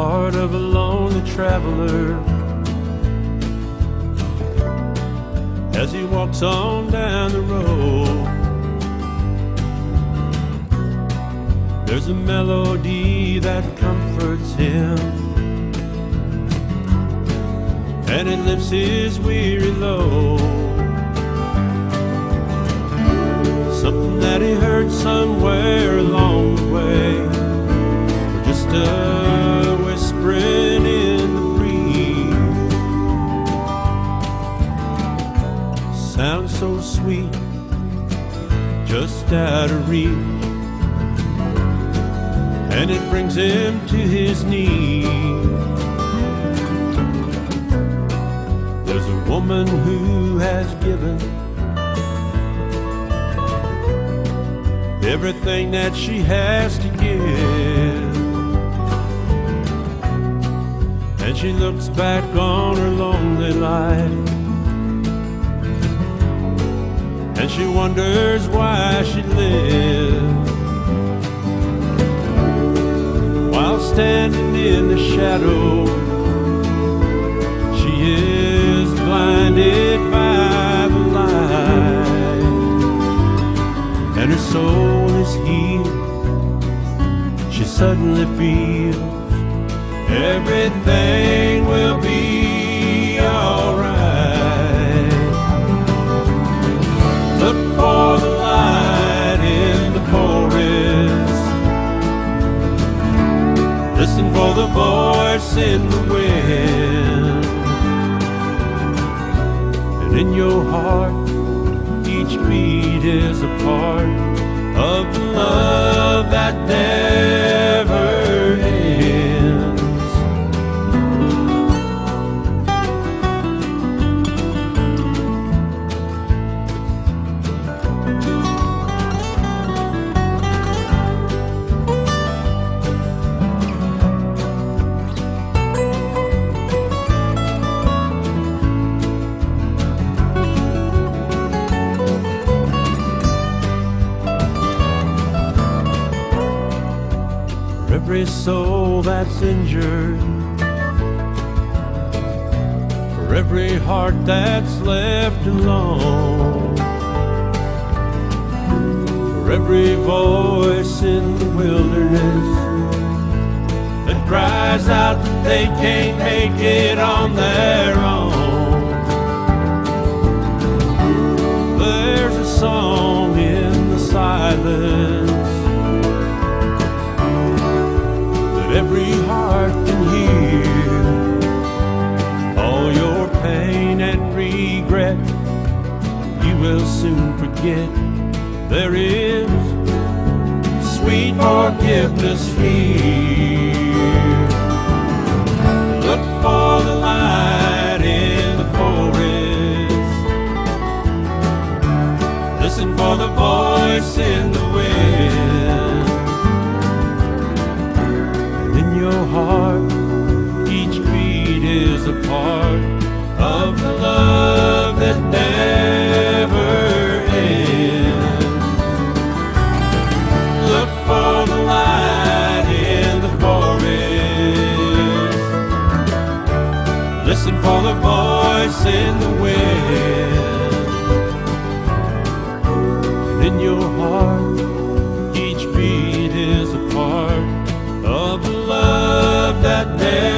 heart of a lonely traveler as he walks on down the road. There's a melody that comforts him, and it lifts his weary load. Something that he heard somewhere along the way, or just a whispering in the breeze. Sounds so sweet, just out of reach, and it brings him to his knees. There's a woman who has given everything that she has to give, and she looks back on her lonely life, and she wonders why she lived. While standing in the shadow, she is blinded by the light, and her soul is healed. She suddenly feels everything will be alright. Look for the light in the forest, listen for the voice in the wind, and in your heart each beat is a part of the love that never ends. Every soul that's injured, for every heart that's left alone, for every voice in the wilderness that cries out that they can't make it on their own. There's a song in the silence every heart can hear. All your pain and regret you will soon forget. There is sweet forgiveness here. Look for the light in the forest, listen for the voice in the wind. Your heart, each beat is a part of the love that never ends. Look for the light in the forest, listen for the voice in the wind, and in your heart each beat is a part of the love that never